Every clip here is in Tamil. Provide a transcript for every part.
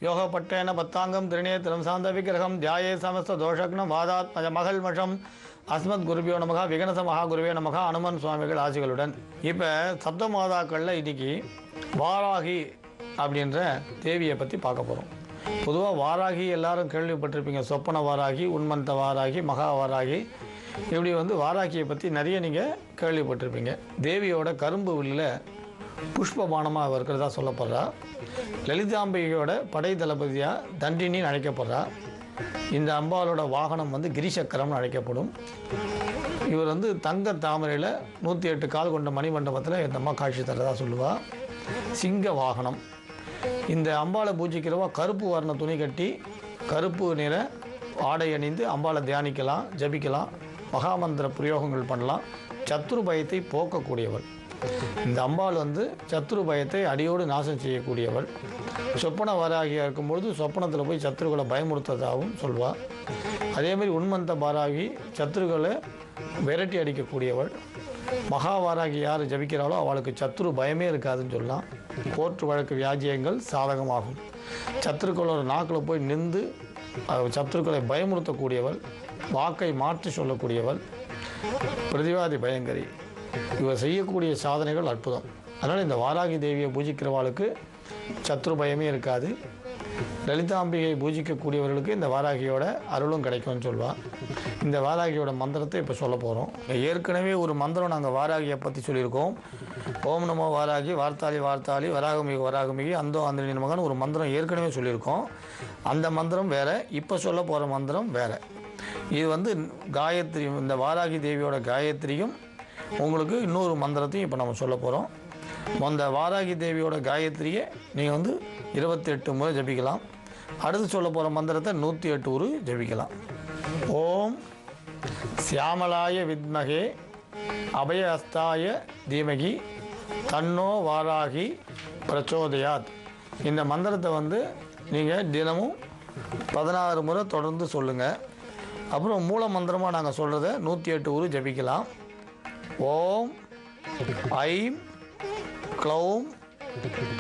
யோகப்பட்டேன பத்தாங்கம் திருநேத்திரம் சாந்த விக்கிரகம் தியாயே சமஸ்த தோஷக்னம் வாதாத்மஜ மகள் மஷம் அஸ்மத் குருபியோ நமகா விகனச மகா குருவே நமகா அனுமன் சுவாமிகள் ஆசிகளுடன். இப்போ சப்த மாதாக்களில் இன்றைக்கி வாராகி அப்படின்ற தேவியை பற்றி பார்க்க போகிறோம். பொதுவாக வாராகி எல்லாரும் கேள்விப்பட்டிருப்பீங்க. சொப்பன வாராகி, உண்மந்த வாராகி, மகா வாராகி, இப்படி வாராகியை பற்றி நிறைய நீங்கள் கேள்விப்பட்டிருப்பீங்க. தேவியோட கரும்பு வில்லில் புஷ்பபானமாக இருக்கிறதா சொல்லப்படுறா. லலிதாம்பிகையோட படை தளபதியாக தண்டினின்னு அழைக்கப்படுறா. இந்த அம்பாலோட வாகனம் கிரிசக்கரம்னு அழைக்கப்படும். இவர் தங்க தாமரையில் 108 கால் கொண்ட மணிமண்டபத்தில் இந்த அம்மா காட்சி தரதா சொல்லுவாள். சிங்க வாகனம். இந்த அம்பாலை பூஜிக்கிறவா கருப்பு வர்ண துணி கட்டி கருப்பு நிற ஆடை அணிந்து அம்பாலை தியானிக்கலாம், ஜபிக்கலாம், மகாமந்திர பிரயோகங்கள் பண்ணலாம். சத்ரு பயத்தை போக்கக்கூடியவள் இந்த அம்பாள். சத்ரு பயத்தை அடியோடு நாசம் செய்யக்கூடியவள். சொப்பன வாராகியாக இருக்கும்பொழுது சொப்பனத்தில் போய் சத்ருக்களை பயமுறுத்ததாகவும் சொல்வாள். அதேமாதிரி உண்மந்த வாராகி சத்ருக்களை விரட்டி அடிக்கக்கூடியவள். மகா வாராகி யார் ஜபிக்கிறாளோ அவளுக்கு சத்ரு பயமே இருக்காதுன்னு சொல்லலாம். கோர்ட்டு வழக்கு வியாஜியங்கள் சாதகமாகும். சத்ருக்களோட நாக்கில் போய் நின்று சத்ருக்களை பயமுறுத்தக்கூடியவள். வாக்கை மாற்றி சொல்லக்கூடியவள். பிரதிவாதி பயங்கரி. இவர் செய்யக்கூடிய சாதனைகள் அற்புதம். அதனால் இந்த வாராகி தேவியை பூஜிக்கிறவாளுக்கு சத்ரு பயமே இருக்காது. லலிதாம்பிகை பூஜிக்கக்கூடியவர்களுக்கு இந்த வாராகியோட அருளும் கிடைக்கும்னு சொல்லுவாள். இந்த வாராகியோட மந்திரத்தை இப்போ சொல்ல போகிறோம். ஏற்கனவே ஒரு மந்திரம் நாங்கள் வாராகியை பற்றி சொல்லியிருக்கோம். ஓம் நமோ வாராகி, வார்த்தாளி வார்த்தாளி, வராகமிகு வராகமிகு, அந்தோ அந்தனி மகன் ஒரு மந்திரம் ஏற்கனவே சொல்லியிருக்கோம். அந்த மந்திரம் வேறு, இப்போ சொல்ல போகிற மந்திரம் வேறு. இது காயத்ரி, இந்த வாராகி தேவியோட காயத்ரியும் உங்களுக்கு இன்னொரு மந்திரத்தையும் இப்போ நம்ம சொல்ல போகிறோம். அந்த வாராகி தேவியோட காயத்ரியை நீங்கள் 28 முறை ஜபிக்கலாம். அடுத்து சொல்ல போகிற மந்திரத்தை 108 உரு ஜபிக்கலாம். ஓம் சியாமலாய வித்மகே அபய அஸ்தாய தீமகி தன்னோ வாராகி பிரச்சோதயாத். இந்த மந்திரத்தை நீங்கள் தினமும் 16 முறை தொடர்ந்து சொல்லுங்கள். அப்புறம் மூல மந்திரமாக நாங்கள் சொல்கிறத 108 உரு ஜபிக்கலாம். ஓம் ஐம் க்ளௌம்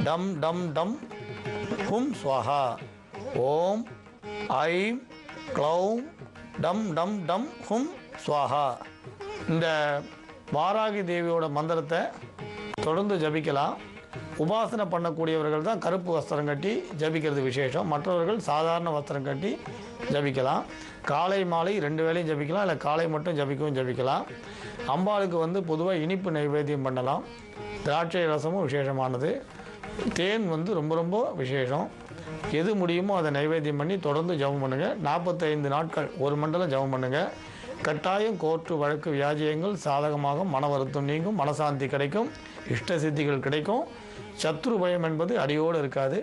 டம் டம் டம் ஹும் ஸ்வாஹா. ஓம் ஐம் க்ளௌம் டம் டம் டம் ஹும் ஸ்வாஹா. இந்த வாராகி தேவியோட மந்திரத்தை தொடர்ந்து ஜபிக்கலாம். உபாசனை பண்ணக்கூடியவர்கள் தான் கருப்பு வஸ்திரம் கட்டி ஜபிக்கிறது விசேஷம். மற்றவர்கள் சாதாரண வஸ்திரம் கட்டி ஜபிக்கலாம். காலை மாலை 2 வேளையும் ஜபிக்கலாம், இல்லை காலை மட்டும் ஜபிக்கலாம். அம்பாளுக்கு பொதுவாக இனிப்பு நைவேத்தியம் பண்ணலாம். திராட்சை ரசமும் விசேஷமானது. தேன் ரொம்ப ரொம்ப விசேஷம். எது முடியுமோ அதை நைவேத்தியம் பண்ணி தொடர்ந்து ஜபம் பண்ணுங்கள். 45 நாட்கள் 1 மண்டலம் ஜபம் பண்ணுங்கள். கட்டாயம் கோர்ட்டு வழக்கு வியாஜியங்கள் சாதகமாகும். மன வருத்தம் நீங்கும். மனசாந்தி கிடைக்கும். இஷ்ட சித்திகள் கிடைக்கும். சத்ரு பயம் என்பது அடியோடு இருக்காது.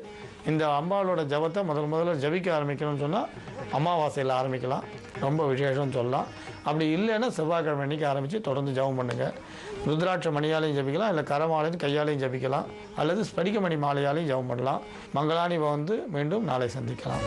இந்த அம்பாளோட ஜபத்தை முதல்ல ஜபிக்க ஆரம்பிக்கணும்னு சொன்னால் அமாவாசையில் ஆரம்பிக்கலாம். ரொம்ப விசேஷம்னு சொல்லலாம். அப்படி இல்லைன்னா செவ்வாய்க்கிழமை அன்றைக்கி ஆரம்பித்து தொடர்ந்து ஜபம் பண்ணுங்கள். ருத்ராட்ச மணியாலையும் ஜபிக்கலாம், இல்லை கரமாலையும் கையாலையும் ஜபிக்கலாம், அல்லது ஸ்படிக மணி மாலையாலையும் ஜபம் பண்ணலாம். மங்களானி மீண்டும் நாளை சந்திக்கலாம்.